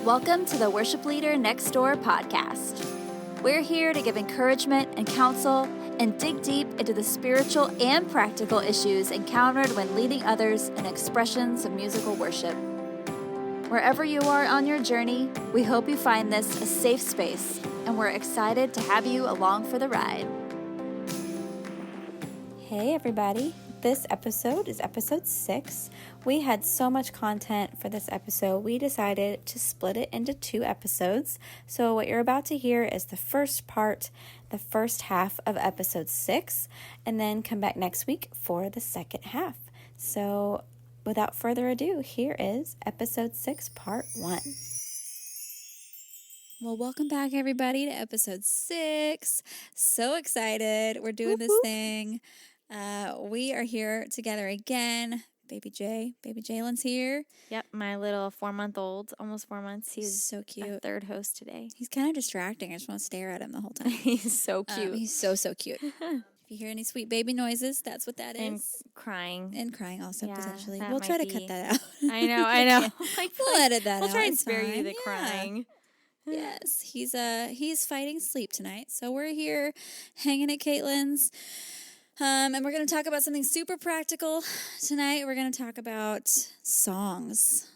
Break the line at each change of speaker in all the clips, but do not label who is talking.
Welcome to the Worship Leader Next Door podcast. We're here to give encouragement and counsel and dig deep into the spiritual and practical issues encountered when leading others in expressions of musical worship. Wherever you are on your journey, we hope you find this a safe space, and we're excited to have you along for the ride. Hey everybody, this episode is episode 6. We had so much content for this episode, we decided to split it into 2 episodes. So what you're about to hear is the first part, the first half of episode 6, and then come back next week for the second half. So without further ado, here is episode 6, part 1. Well, welcome back everybody to episode 6. So excited. We're doing this thing. We are here together again. Baby Jalen's here.
Yep, my little 4-month-old, almost 4 months.
He's so cute.
Our third host today.
He's kind of distracting. I just want to stare at him the whole time.
He's so cute.
He's so cute. If you hear any sweet baby noises, that's what that
and
is.
Crying.
And crying also, potentially.
That
We'll try to
might
cut
be.
that out.
I know.
We'll edit that out.
We'll try and
It's
spare
fine.
you the crying.
Yes, he's fighting sleep tonight. So we're here hanging at Caitlin's. And we're going to talk about something super practical tonight. We're going to talk about songs,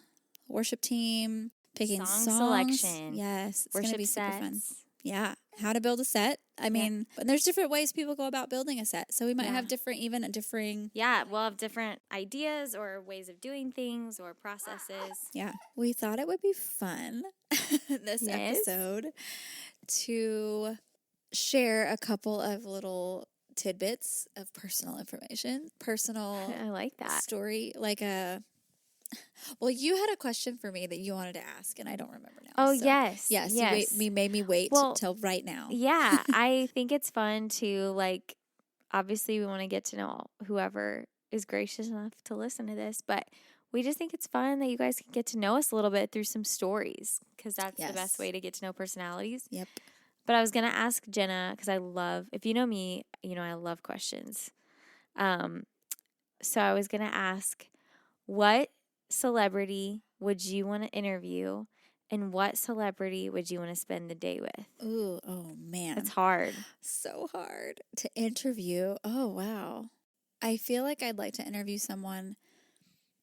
worship team, picking songs.
Selection.
Yes, it's
Worship
going to be super fun.
sets.
Yeah, how to build a set. I mean, and there's different ways people go about building a set. So we might have differing.
Yeah, we'll have different ideas or ways of doing things or processes.
Yeah, we thought it would be fun this episode to share a couple of little tidbits of personal information,
I like that
story, well, you had a question for me that you wanted to ask, and I don't remember now.
Oh,
so,
yes.
You made me wait till right now.
Yeah, I think it's fun to, obviously we want to get to know whoever is gracious enough to listen to this, but we just think it's fun that you guys can get to know us a little bit through some stories, because that's the best way to get to know personalities.
Yep.
But I was going to ask Jenna, because if you know me, you know I love questions. So I was going to ask, what celebrity would you want to interview, and what celebrity would you want to spend the day with?
Ooh, oh man.
It's hard.
So hard to interview. Oh, wow. I feel like I'd like to interview someone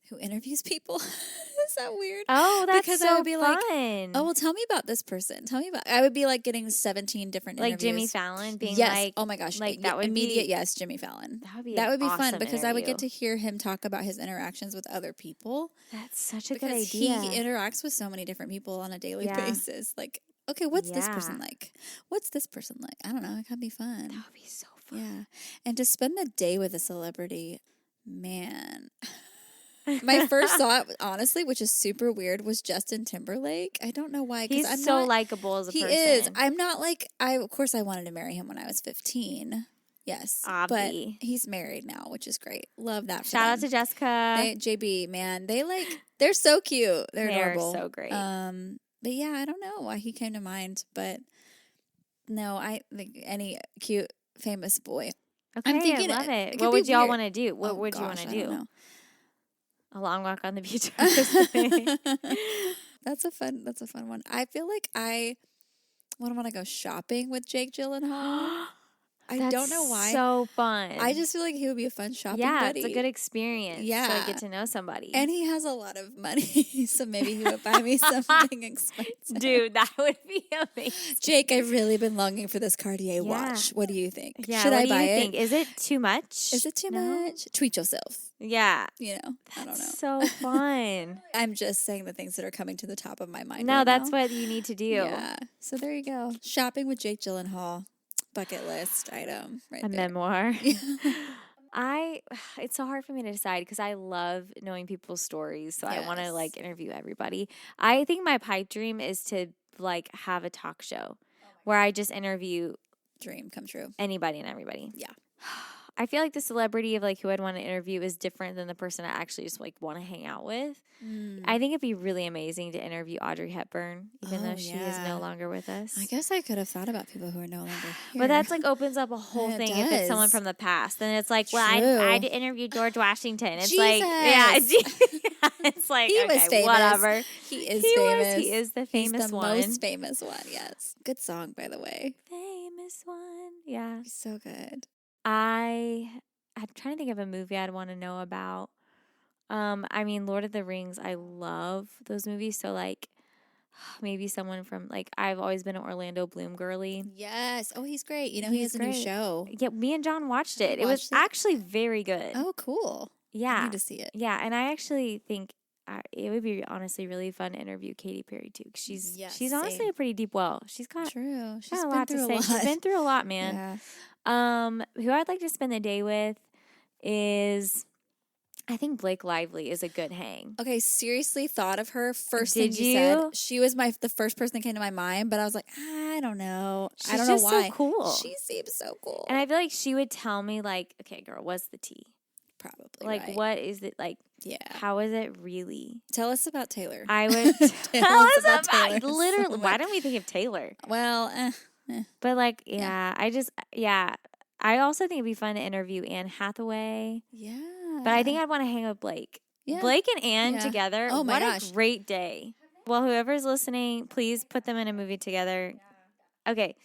who interviews people. Is that weird?
Oh, that's
because
so
I would be
fun.
Like, oh, well, tell me about this person. I would be like getting 17 different interviews.
Like Jimmy Fallon being
oh my gosh.
that would
immediate,
be,
yes, Jimmy Fallon.
That would be
fun because
interview.
I would get to hear him talk about his interactions with other people.
That's such a good
because
idea.
He interacts with so many different people on a daily basis. Like, okay, what's this person like? What's this person like? I don't know. It could be fun.
That would be so fun.
Yeah. And to spend the day with a celebrity, man. My first thought, honestly, which is super weird, was Justin Timberlake. I don't know why.
He's so likable as a person.
He is. I'm not of course I wanted to marry him when I was 15. Yes. But he's married now, which is great. Love that for
Shout out
them.
to Jessica.
JB, man. They're so cute. They're adorable.
So great.
But yeah, I don't know why he came to mind, but no, I think any cute, famous boy.
Okay,
I'm thinking
I love it.
It
What would y'all want to do? What would you want to do?
I don't know.
A long walk on the beach.
That's a fun one. I feel like I want to go shopping with Jake Gyllenhaal. I don't know why.
So fun.
I just feel like he would be a fun shopping buddy.
It's a good experience.
Yeah.
To get to know somebody.
And he has a lot of money, so maybe he would buy me something expensive.
Dude, that would be amazing.
Jake, I've really been longing for this Cartier watch. What do you think?
Yeah,
Should I buy it?
Think? Is it too much?
Is it too much? Treat yourself.
Yeah.
I don't know.
So fun.
I'm just saying the things that are coming to the top of my mind.
No,
right
that's
now.
what you need to do.
Yeah. So there you go. Shopping with Jake Gyllenhaal. Bucket list item right there.
Memoir. It's so hard for me to decide because I love knowing people's stories. So I want to interview everybody. I think my pipe dream is to have a talk show where I just interview.
Dream come true.
Anybody and everybody.
Yeah.
I feel like the celebrity of who I'd want to interview is different than the person I actually just want to hang out with. I think it'd be really amazing to interview Audrey Hepburn, even though she is no longer with us.
I guess I could have thought about people who are no longer here.
But that's opens up a whole thing if it's someone from the past. Then it's I had to interview George Washington. It's
Jesus.
It's like,
He
okay,
was famous.
whatever.
He is famous.
He is the famous
He's the
one.
most famous one, yes. Good song, by the way.
Famous one. Yeah.
He's so good.
I'm trying to think of a movie I'd want to know about. I mean, Lord of the Rings, I love those movies. So, like, maybe someone from, like, I've always been an Orlando Bloom girly.
Yes. Oh, he's great. You know, he
He's
has a new
great.
show.
Yeah, me and John watched
Have
it.
you
It was
watched it?
actually very good.
Oh, cool.
Yeah.
I need to see it.
Yeah, and I actually think it would be honestly really fun to interview Katy Perry too. 'Cause she's honestly
same.
a pretty deep well. She's got
True. She's
got a
been
lot to
through
say.
a
She's
lot.
been through a lot, man.
Yeah.
Who I'd like to spend the day with is, I think Blake Lively is a good hang.
Okay, seriously thought of her. First
Did
thing you said.
you?
She was the first person that came to my mind, but I was like, I don't know. I
She's
don't know
just
why.
so cool.
She seems so cool.
And I feel like she would tell me, like, okay, girl, what's the tea?
Probably
Like,
right.
what is it? Like,
Yeah.
how is it really?
Tell us about Taylor.
I would tell us about
Taylor
literally.
so
Why
much.
don't we think of Taylor?
Well,
But, like, I also think it'd be fun to interview Anne Hathaway.
yeah.
But I think I'd want to hang with Blake.
Yeah.
Blake and Anne
Yeah.
together.
Oh my
what
gosh.
a great day. Well, whoever's listening, please put them in a movie together. Okay.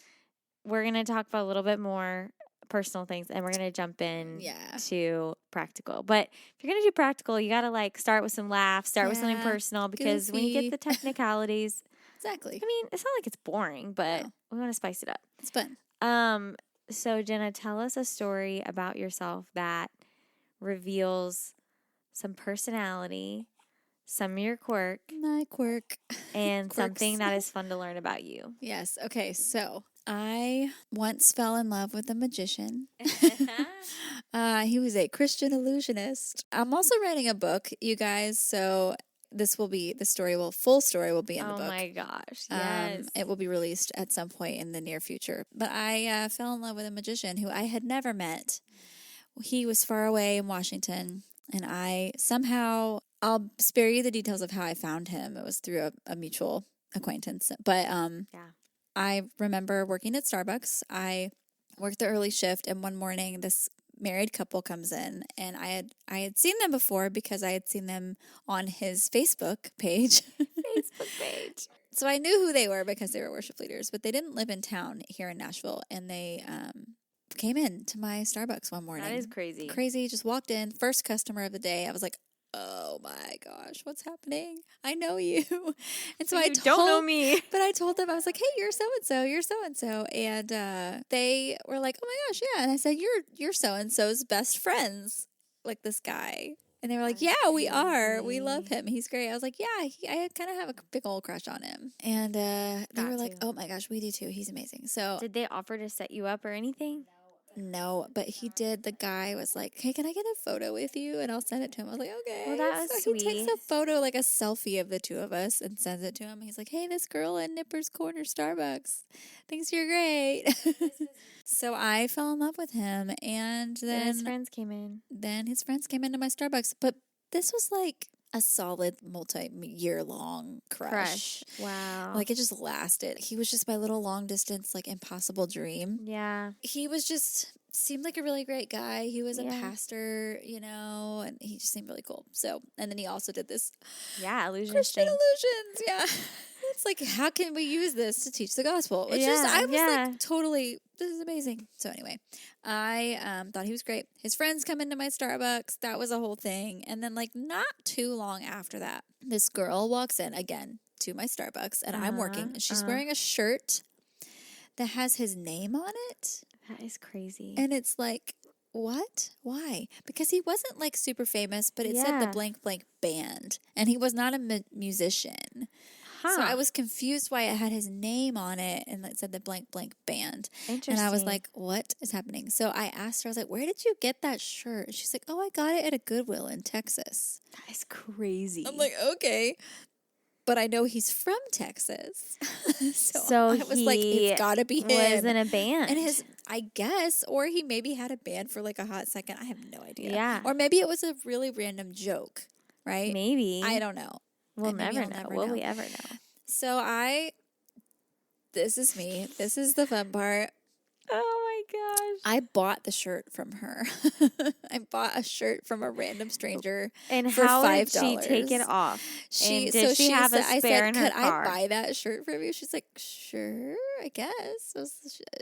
We're going to talk about a little bit more personal things and we're going to jump in to practical. But if you're going to do practical, you got to like start with some laughs, start with something personal because when you get the technicalities,
exactly.
I mean, it's not like it's boring, but we want to spice it up.
It's fun.
So Jenna, tell us a story about yourself that reveals some personality, some of your quirk,
My quirk.
and something that is fun to learn about you.
Yes. Okay. So I once fell in love with a magician. He was a Christian illusionist. I'm also writing a book, you guys. So full story will be in the book.
Oh my gosh. Yes.
It will be released at some point in the near future. But I fell in love with a magician who I had never met. He was far away in Washington, and I'll spare you the details of how I found him. It was through a mutual acquaintance. But I remember working at Starbucks. I worked the early shift, and one morning this married couple comes in, and I had seen them before because I had seen them on his Facebook page. So I knew who they were because they were worship leaders, but they didn't live in town here in Nashville, and they came in to my Starbucks one morning.
That is crazy.
Crazy. Just walked in, first customer of the day. I was like, oh my gosh, what's happening? I know you. And so
you don't know me.
But I told them, I was like, hey, you're so-and-so, you're so-and-so. And they were like, oh my gosh, yeah. And I said, you're so-and-so's best friends, like this guy. And they were like, yeah, we are. We love him. He's great. I was like, yeah, I kind of have a big old crush on him. And they were like, oh my gosh, we do too. He's amazing. So
did they offer to set you up or anything?
No, but he did. The guy was like, hey, can I get a photo with you? And I'll send it to him. I was like, okay.
Well, that was
so
sweet.
He takes a photo, like a selfie of the two of us and sends it to him. He's like, hey, this girl at Nipper's Corner Starbucks thinks you're great. So I fell in love with him. And then
his friends came in.
Then his friends came into my Starbucks. But this was like a solid multi-year-long crush.
Wow.
Like it just lasted. He was just my little long-distance, like impossible dream.
Yeah.
He was just seemed like a really great guy. He was a pastor, and he just seemed really cool. So, and then he also did this
illusion
Christian
thing.
illusions. Yeah. It's like, how can we use this to teach the gospel? Which is, I was like, totally, this is amazing. So anyway, I thought he was great. His friends come into my Starbucks. That was a whole thing. And then like not too long after that, this girl walks in again to my Starbucks and I'm working. And she's wearing a shirt that has his name on it.
That is crazy.
And it's like, what? Why? Because he wasn't like super famous, but it said the blank blank band. And he was not a musician. So I was confused why it had his name on it and it said the blank blank band.
Interesting.
And I was like, what is happening? So I asked her, I was like, where did you get that shirt? And she's like, oh, I got it at a Goodwill in Texas.
That is crazy.
I'm like, okay. But I know he's from Texas. so I was like, it's got to be him.
Was in a band.
And I guess, or he maybe had a band for like a hot second. I have no idea.
Yeah.
Or maybe it was a really random joke, right?
Maybe.
I don't know.
We'll never know. Will we ever know?
So this is me. This is the fun part.
Oh my gosh.
I bought the shirt from her. I bought a shirt from a random stranger
And
for
how
$5.
did she take it off? And did she have a spare in her
could
car?
I buy that shirt from you? She's like, sure, I guess.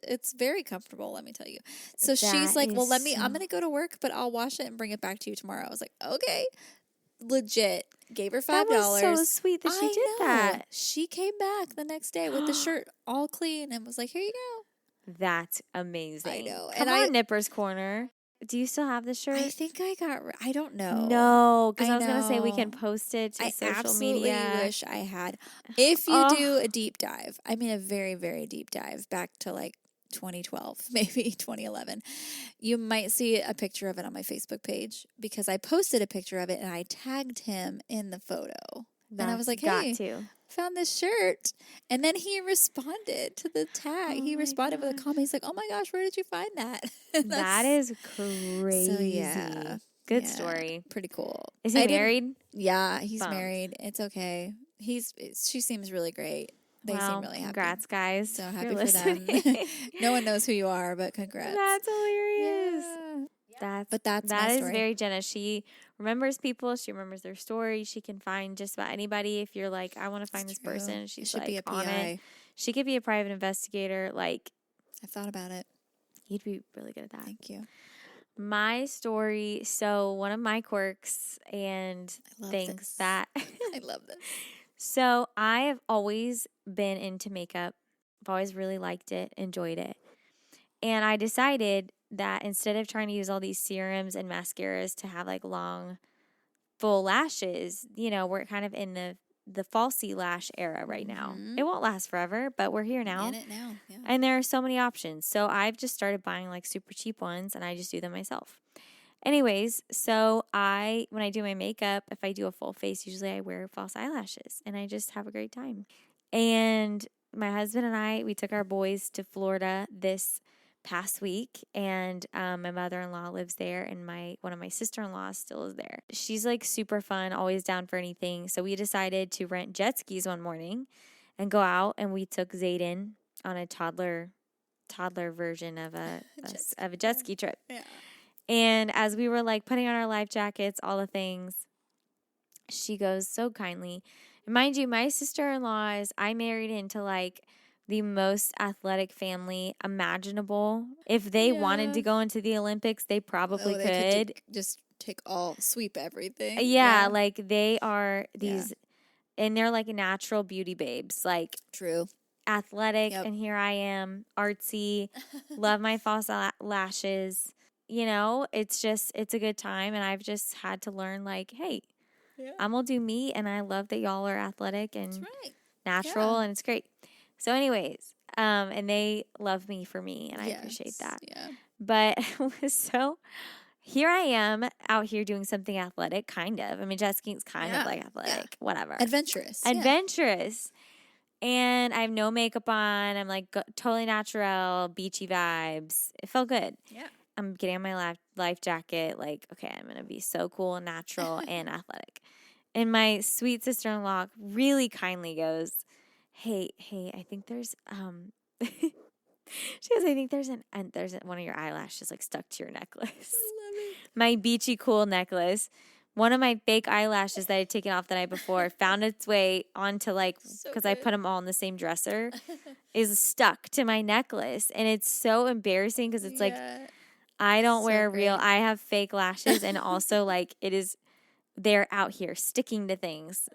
It's very comfortable, let me tell you. So she's like, well, I'm going to go to work, but I'll wash it and bring it back to you tomorrow. I was like, okay. Legit. Gave her $5.
That was so sweet that she did that.
She came back the next day with the shirt all clean and was like, here you go.
That's amazing.
I know.
Come on, Nipper's Corner. Do you still have the shirt?
I think I don't know.
No, because I was going to say we can post it to social media.
I absolutely wish I had. If you do a deep dive, I mean a very, very deep dive back to like 2012, maybe 2011, you might see a picture of it on my Facebook page because I posted a picture of it and I tagged him in the photo. And I was like, hey, found this shirt. And then he responded to the tag. He responded with a comment. He's like, oh my gosh, where did you find that?
That is crazy.
So yeah.
Good story.
Pretty cool.
Is he married?
Yeah, he's married. It's okay. She seems really great. They seem really happy.
Congrats, guys.
So happy for them. No one knows who you are, but congrats.
That's hilarious.
Yeah.
That
my
is
story.
very Jenna. She remembers people. She remembers their story. She can find just about anybody. If you're like, I want to find this person, she's
should
like
be a
on
PI.
it. She could be a private investigator. Like,
I've thought about it.
You'd be really good at that.
Thank you.
My story. So one of my quirks and things that
I love this.
So I have always been into makeup. I've always really liked it, enjoyed it. And I decided that instead of trying to use all these serums and mascaras to have like long, full lashes, we're kind of in the falsy lash era right now. It won't last forever, but we're here now.
In it now, yeah.
And there are so many options. So I've just started buying like super cheap ones and I just do them myself. Anyways, so when I do my makeup, if I do a full face, usually I wear false eyelashes and I just have a great time. And my husband and I, we took our boys to Florida this past week, and my mother-in-law lives there, and one of my sister-in-laws still is there. She's like super fun, always down for anything. So we decided to rent jet skis one morning and go out, and we took Zayden on a toddler version of a jet ski trip.
Yeah.
And as we were like putting on our life jackets, all the things, she goes so kindly. And mind you, my sister-in-law I married into like the most athletic family imaginable. If they wanted to go into the Olympics, they probably could.
Just sweep everything.
Yeah, like they are these, and they're like natural beauty babes. Like
true.
Athletic, and here I am, artsy, love my false lashes. It's a good time, and I've just had to learn, like, hey, I'm going to do me, and I love that y'all are athletic and natural, and it's great. So anyways, and they love me for me, and I appreciate that. Yeah. But so here I am out here doing something athletic, kind of. I mean, jet skiing's kind of like athletic, whatever.
Adventurous.
And I have no makeup on. I'm like totally natural, beachy vibes. It felt good.
Yeah.
I'm getting on my life jacket, like, okay, I'm going to be so cool and natural and athletic. And my sweet sister-in-law really kindly goes, hey, I think there's, she goes, I think there's one of your eyelashes like stuck to your necklace.
I love it.
My beachy cool necklace. One of my fake eyelashes that I had taken off the night before found its way onto because I put them all in the same dresser, is stuck to my necklace. And it's so embarrassing because it's like, I don't wear real, I have fake lashes, and also like they're out here sticking to things.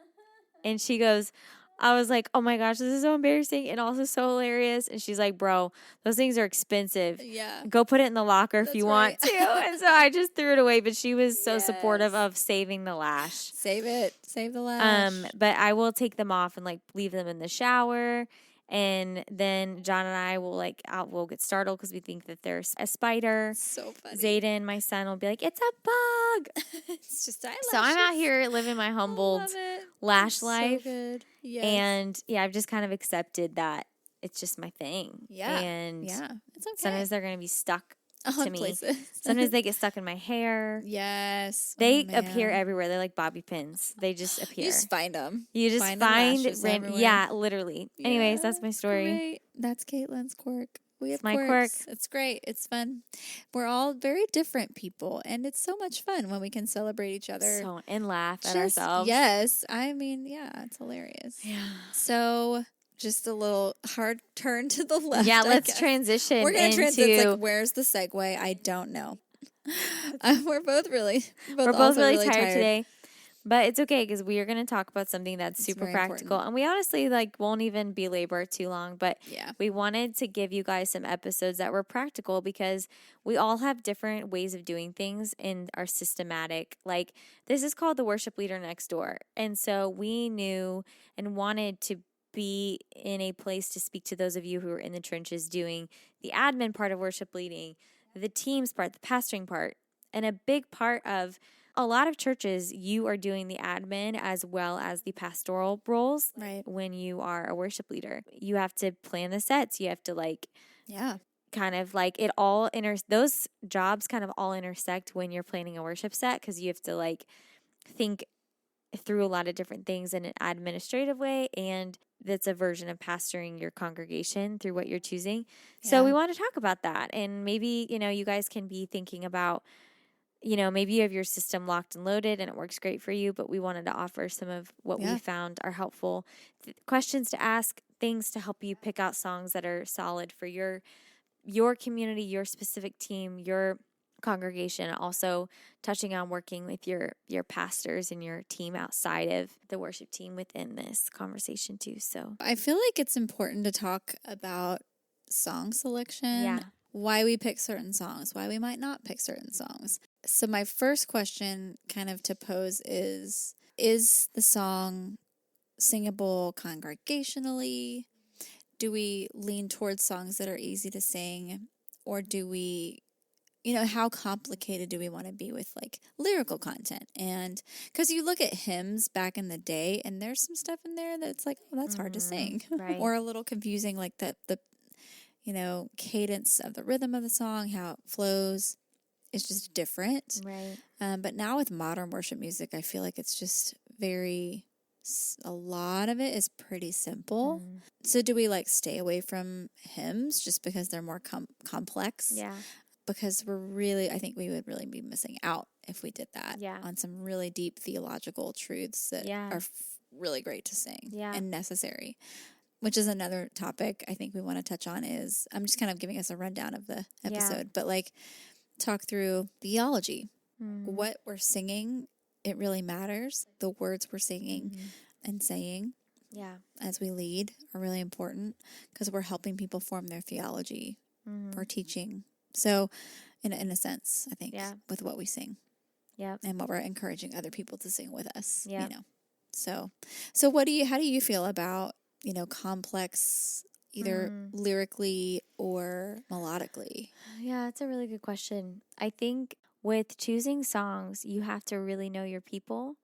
And she goes, I was like, oh my gosh, this is so embarrassing and also so hilarious. And she's like, bro, those things are expensive.
Yeah.
Go put it in the locker if you want to. And so I just threw it away, but she was so supportive of saving the lash.
Save it. Save the lash.
But I will take them off and like leave them in the shower. And then John and I will we'll get startled because we think that there's a spider.
So funny.
Zayden, my son, will be like, it's a bug.
It's just eyelashes.
So I'm out here living my humbled lash life.
So good. Yes.
And I've just kind of accepted that it's just my thing.
Yeah.
And
it's okay.
sometimes they're going to be stuck to me.
Places.
Sometimes they get stuck in my hair.
Yes.
They appear everywhere. They're like bobby pins. They just appear.
You just find them.
You just find
lashes everywhere.
Yeah, literally. Anyways, that's my story.
Great. That's Caitlin's quirk. We have
my
quirks.
quirk.
It's great. It's fun. We're all very different people, and it's so much fun when we can celebrate each other.
And laugh at ourselves.
Yes. I mean, yeah, it's hilarious.
Yeah.
So just a little hard turn to the left.
Yeah,
I
let's
guess.
transition
We're going to
into...
transition. It's like, where's the segue? I don't know. We're both really
really tired today. But it's okay because we are going to talk about something that's super practical.
Important.
And we honestly won't even belabor too long. But
Yeah.
we wanted to give you guys some episodes that were practical because we all have different ways of doing things and are systematic. Like, this is called the worship leader next door. And so we knew and wanted to be in a place to speak to those of you who are in the trenches doing the admin part of worship leading, the teams part, the pastoring part. And a big part of a lot of churches, you are doing the admin as well as the pastoral roles.
Right.
When you are a worship leader, you have to plan the sets. You have to kind of it all those jobs kind of all intersect when you're planning a worship set because you have to think through a lot of different things in an administrative way, and that's a version of pastoring your congregation through what you're choosing. Yeah. So we want to talk about that, and maybe you guys can be thinking about. Maybe you have your system locked and loaded and it works great for you, but we wanted to offer some of what we found are helpful questions to ask, things to help you pick out songs that are solid for your community, your specific team, your congregation. Also touching on working with your pastors and your team outside of the worship team within this conversation too. So
I feel like it's important to talk about song selection.
Yeah.
Why we pick certain songs, why we might not pick certain songs. So my first question kind of to pose is the song singable congregationally? Do we lean towards songs that are easy to sing? Or do we, how complicated do we want to be with lyrical content? And because you look at hymns back in the day and there's some stuff in there that's that's hard to sing.
Right.
Or a little confusing, the cadence of the rhythm of the song, how it flows. It's just different.
Right.
But now with modern worship music, I feel like it's just a lot of it is pretty simple. Mm. So do we stay away from hymns just because they're more complex?
Yeah.
Because I think we would really be missing out if we did that.
Yeah.
On some really deep theological truths that are really great to sing and necessary. Which is another topic I think we want to touch on is, I'm just kind of giving us a rundown of the episode, but talk through theology. What we're singing, it really matters. The words we're singing and saying as we lead are really important because we're helping people form their theology or teaching. So in a sense, I think with what we sing and what we're encouraging other people to sing with us, So how do you feel about complex, either lyrically or melodically?
Yeah, it's a really good question. I think with choosing songs, you have to really know your people,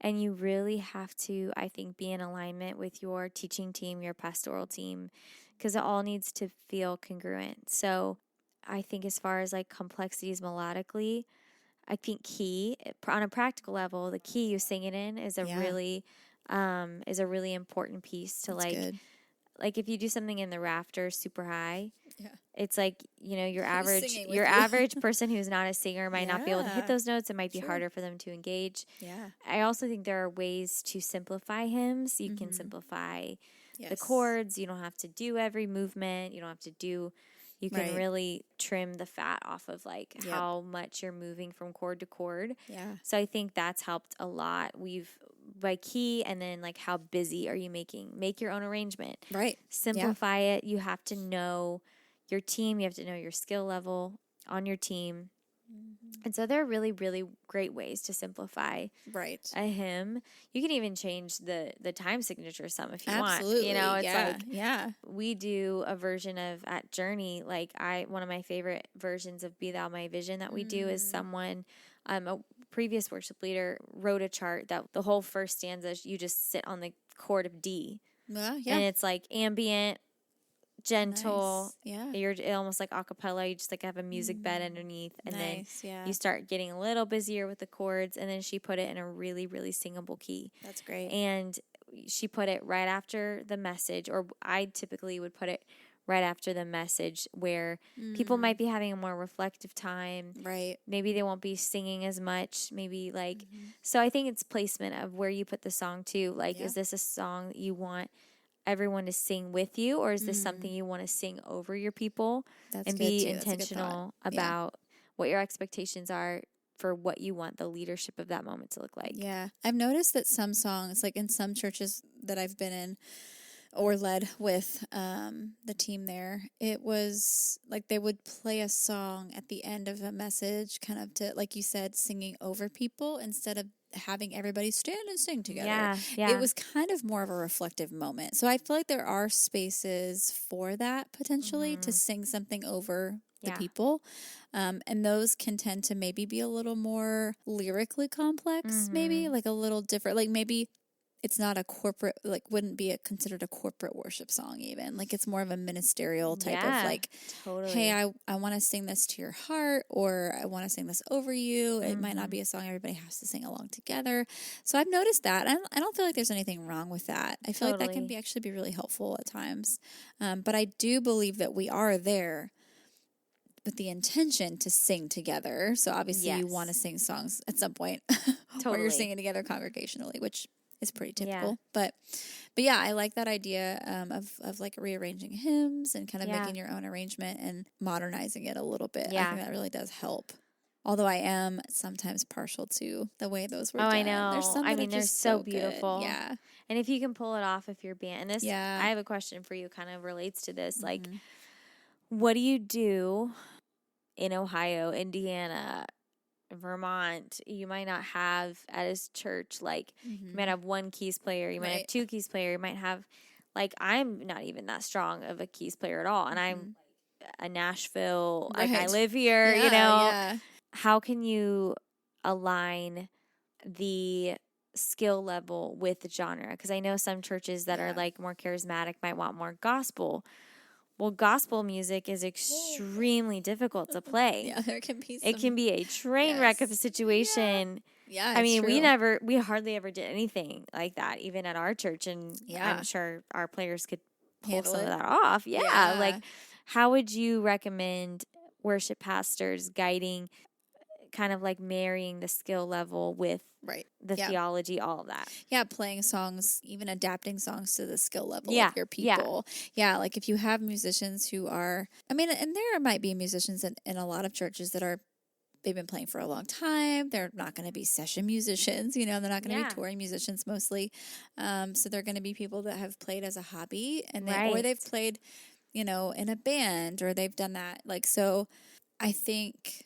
and you really have to, I think, be in alignment with your teaching team, your pastoral team, because it all needs to feel congruent. So I think as far as complexities melodically, I think key, on a practical level, the key you sing it in is a really important piece to
Good.
If you do something in the rafters super high, it's your
Who's
average person who's not a singer might not be able to hit those notes. It might be harder for them to engage.
Yeah.
I also think there are ways to simplify hymns. You can simplify the chords. You don't have to do every movement. You can really trim the fat off of how much you're moving from chord to chord.
Yeah.
So I think that's helped a lot. By key, and then how busy are you making? Make your own arrangement.
Right.
Simplify it. You have to know your team. You have to know your skill level on your team. And so there are really, really great ways to simplify a hymn. You can even change the time signature some if you want. It's we do a version of at Journey. One of my favorite versions of Be Thou My Vision that we do is someone, a previous worship leader wrote a chart that the whole first stanza, you just sit on the chord of D. And it's ambient, gentle.
Nice. Yeah.
You're almost like a cappella. You just have a music bed underneath, and then you start getting a little busier with the chords. And then she put it in a really, really singable key.
That's great.
And she put it right after the message, or I typically would put it right after the message where people might be having a more reflective time.
Right.
Maybe they won't be singing as much. Maybe like, so I think it's placement of where you put the song too. Like, is this a song that you want everyone to sing with you, or is this something you want to sing over your people?
That's
and
good
be
too. That's a good
intentional
thought.
about what your expectations are for what you want the leadership of that moment to look like.
Yeah. I've noticed that some songs, like in some churches that I've been in or led with the team there, it was like they would play a song at the end of a message, kind of to, like you said, singing over people instead of having everybody stand and sing together.
Yeah.
It was kind of more of a reflective moment. So I feel like there are spaces for that potentially to sing something over the people. And those can tend to maybe be a little more lyrically complex, maybe like a little different, like maybe it's not a corporate, like wouldn't be considered a corporate worship song even. Like it's more of a ministerial type of like, hey, I want to sing this to your heart, or I want to sing this over you. It might not be a song everybody has to sing along together. So I've noticed that. I don't feel like there's anything wrong with that. I feel like that can actually be really helpful at times. But I do believe that we are there with the intention to sing together. So obviously you want to sing songs at some point where you're singing together congregationally, which is pretty typical. But yeah, I like that idea of like rearranging hymns and kind of making your own arrangement and modernizing it a little bit. I think that really does help. Although I am sometimes partial to the way those were done.
I know.
There's some
they're so beautiful.
Good. Yeah.
And if you can pull it off if you're band. And this, I have a question for you, kind of relates to this. Like, what do you do in Ohio, Indiana, Vermont? You might not have at his church, like, you might have one keys player, you might have two keys player, you might have, like, I'm not even that strong of a keys player at all. And I'm a Nashville, like, I live here, you know.
Yeah.
How can you align the skill level with the genre? Because I know some churches that are like more charismatic might want more gospel. Well, gospel music is extremely difficult to play.
Yeah, there can be
it can be a train wreck of a situation.
Yeah,
I mean,
true.
we hardly ever did anything like that, even at our church, and I'm sure our players could pull some of that off. Yeah, like, how would you recommend worship pastors guiding, kind of like marrying the skill level with the theology, all of that?
Yeah, playing songs, even adapting songs to the skill level of your people. Yeah, like if you have musicians who are, I mean, and there might be musicians in a lot of churches that are, they've been playing for a long time. They're not going to be session musicians, you know, they're not going to be touring musicians mostly. So they're going to be people that have played as a hobby, and or they've played, you know, in a band, or they've done that. Like, so I think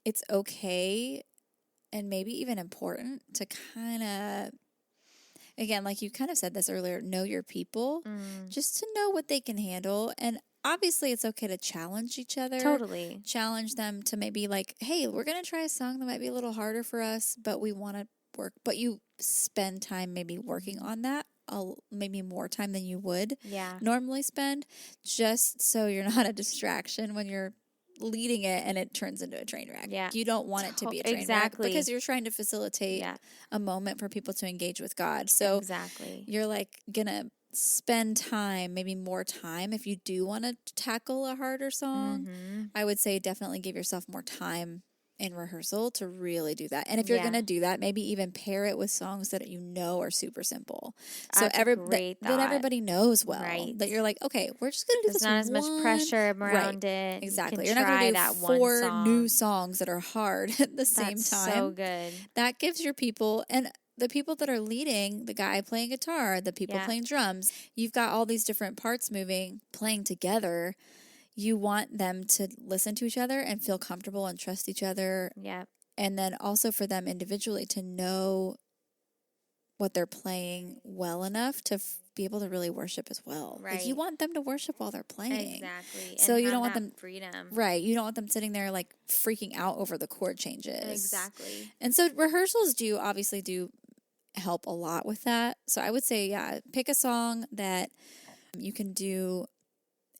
it's okay and maybe even important to kind of, again, like you kind of said this earlier, know your people, just to know what they can handle. And obviously it's okay to challenge each other.
Totally.
Challenge them to maybe like, hey, we're going to try a song that might be a little harder for us, but we want to work. But you spend time maybe working on that, maybe more time than you would normally spend, just so you're not a distraction when you're leading it and it turns into a train wreck.
Yeah.
You don't want it to be a train wreck because you're trying to facilitate a moment for people to engage with God. So you're like gonna spend time, maybe more time, if you do want to tackle a harder song. I would say definitely give yourself more time in rehearsal to really do that. And if you're going to do that, maybe even pair it with songs that you know are super simple. So that everybody knows well. That you're like, okay, we're just going to do this one.
There's not as much pressure around it.
Exactly. You're not going to do 4 new songs that are hard at the same time.
So good.
That gives your people, and the people that are leading, the guy playing guitar, the people playing drums, you've got all these different parts moving, playing together. You want them to listen to each other and feel comfortable and trust each other.
Yeah.
And then also for them individually to know what they're playing well enough to be able to really worship as well.
Right.
Like you want them to worship while they're playing.
Exactly.
So
and
you don't want them
freedom.
Right. You don't want them sitting there like freaking out over the chord changes.
Exactly.
And so rehearsals obviously help a lot with that. So I would say, pick a song that you can do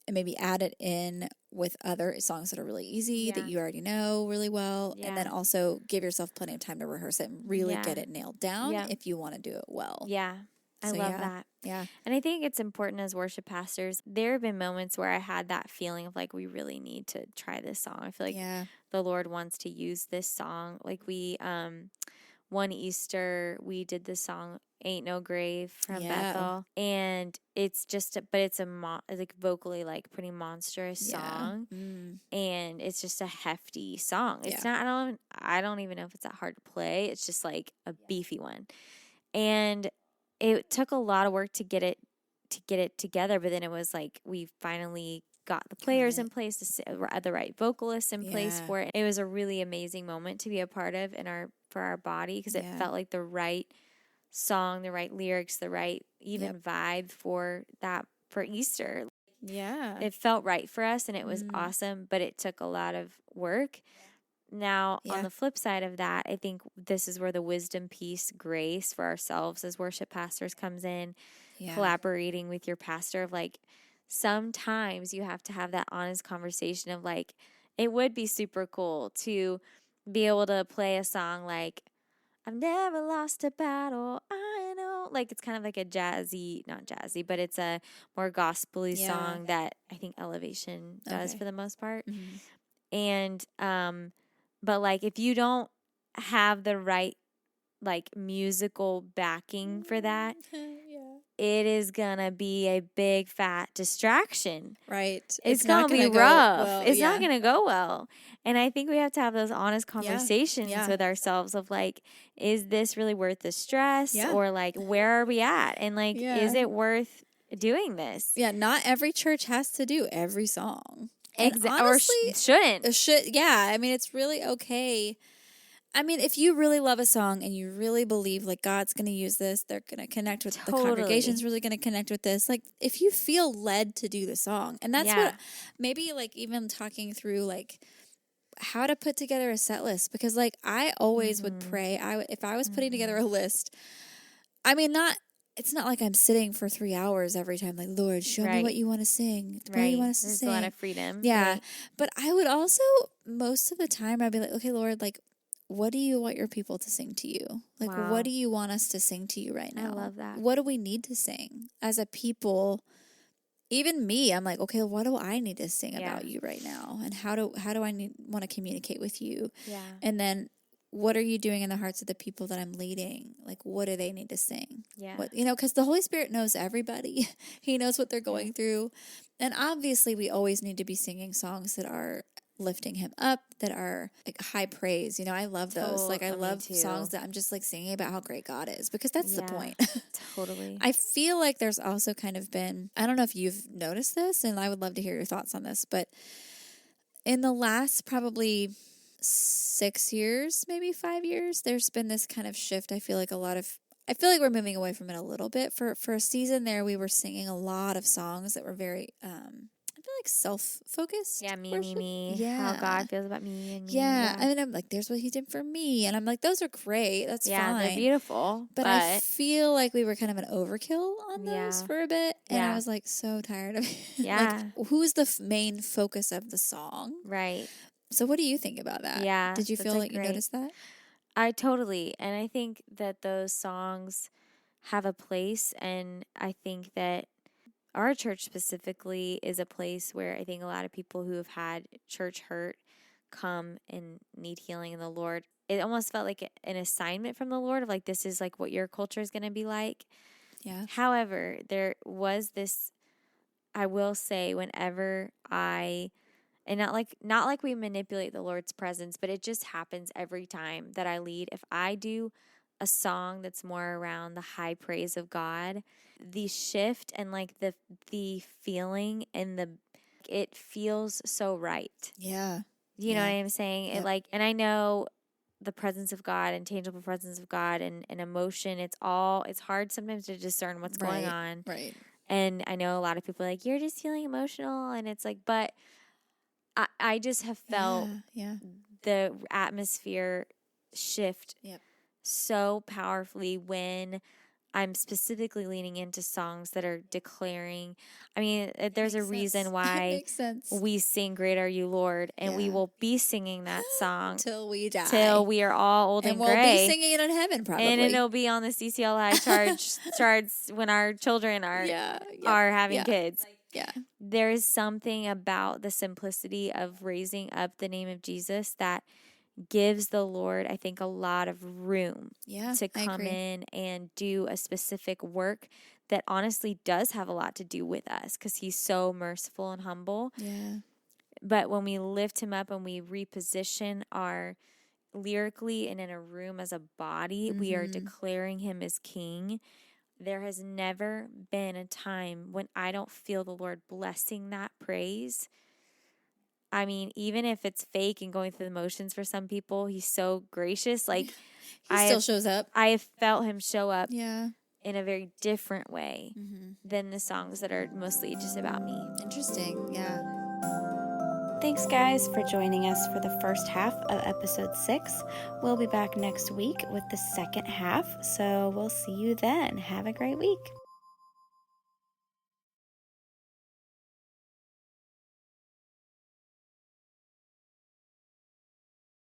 and maybe add it in with other songs that are really easy that you already know really well. And then also give yourself plenty of time to rehearse it and really get it nailed down if you want to do it well.
Yeah. I love that.
Yeah.
And I think it's important as worship pastors. There have been moments where I had that feeling of like, we really need to try this song. I feel like the Lord wants to use this song. Like we, one Easter, we did the song "Ain't No Grave" from Bethel, and it's just, but it's like vocally like pretty monstrous song, and it's just a hefty song. It's not. I don't even know if it's that hard to play. It's just like a beefy one, and it took a lot of work to get it together. But then it was like we finally got the players in place, the right vocalists in place for it. It was a really amazing moment to be a part of for our body, because it felt like the right song, the right lyrics, the right even vibe for Easter.
Yeah.
It felt right for us, and it was awesome, but it took a lot of work. Now, on the flip side of that, I think this is where the wisdom piece, grace for ourselves as worship pastors comes in, collaborating with your pastor of like, sometimes you have to have that honest conversation of like, it would be super cool to be able to play a song like, I've never lost a battle, I know. Like, it's kind of like a not jazzy, but it's a more gospel-y song that I think Elevation does for the most part. And, but like, if you don't have the right like musical backing for that, it is gonna be a big fat distraction.
Right.
It's gonna be rough. It's not gonna go well. And I think we have to have those honest conversations with ourselves of like, is this really worth the stress? Or like, where are we at? And like, is it worth doing this?
Yeah, not every church has to do every song.
Exactly. Or shouldn't.
I mean, it's really okay. I mean, if you really love a song and you really believe like God's going to use this, they're going to connect with the congregation's really going to connect with this. Like, if you feel led to do the song, and that's what maybe like even talking through like how to put together a set list, because like I always would pray. If I was putting together a list, I mean, it's not like I'm sitting for 3 hours every time, like, Lord, show me what you want to sing. What do you want us to sing?
There's a lot of freedom.
Yeah. Right. But I would also, most of the time, I'd be like, okay, Lord, like, what do you want your people to sing to you? Like, what do you want us to sing to you right now?
I love that.
What do we need to sing as a people? Even me, I'm like, okay, what do I need to sing about you right now? And how do I want to communicate with you?
Yeah.
And then, what are you doing in the hearts of the people that I'm leading? Like, what do they need to sing?
Yeah.
Because the Holy Spirit knows everybody. He knows what they're going through. And obviously, we always need to be singing songs that are lifting him up, that are like high praise. I love those. Like, I love songs that I'm just like singing about how great God is, because that's the point.
Totally.
I feel like there's also kind of been, I don't know if you've noticed this, and I would love to hear your thoughts on this, but in the last probably 6 years, maybe 5 years, there's been this kind of shift. I feel like we're moving away from it a little bit. For a season there, we were singing a lot of songs that were very, I feel like self-focused.
Yeah, me. Yeah. How God feels about me and me.
Yeah. I mean, I'm like, there's what he did for me. And I'm like, those are great. That's fine.
Yeah, they're beautiful.
But I feel like we were kind of an overkill on those for a bit. And I was like so tired of it.
Yeah.
Like, who's the main focus of the song?
Right.
So what do you think about that?
Yeah.
Did you feel like you noticed that?
I totally. And I think that those songs have a place. And I think that our church specifically is a place where I think a lot of people who have had church hurt come and need healing in the Lord. It almost felt like an assignment from the Lord of like, this is like what your culture is going to be like.
Yeah.
However, there was this, I will say, whenever and not like we manipulate the Lord's presence, but it just happens every time that I lead. If I do a song that's more around the high praise of God, the shift and like the feeling and it feels so right.
Yeah.
You know what I'm saying?
Yep.
It like, and I know the presence of God and tangible presence of God and emotion, it's hard sometimes to discern what's going on.
Right.
And I know a lot of people are like, you're just feeling emotional. And it's like, but I just have felt the atmosphere shift so powerfully when I'm specifically leaning into songs that are declaring. I mean, there's a reason why
Makes sense.
we sing Great Are You, Lord, and we
Yeah.
will be singing that song
Till we die.
till we are all old and
we'll
gray.
be singing it in heaven, probably.
And it'll be on the CCLI charts when our children are having kids.
Yeah.
There's something about the simplicity of raising up the name of Jesus that gives the Lord, I think, a lot of room to come in and do a specific work that honestly does have a lot to do with us because he's so merciful and humble.
Yeah.
But when we lift him up and we reposition our lyrically and in a room as a body, we are declaring him as king. There has never been a time when I don't feel the Lord blessing that praise. I mean, even if it's fake and going through the motions for some people, he's so gracious. Like
he still shows up.
I have felt him show up
in
a very different way than the songs that are mostly just about me.
Interesting. Yeah.
Thanks, guys, for joining us for the first half of episode 6. We'll be back next week with the second half, so we'll see you then. Have a great week.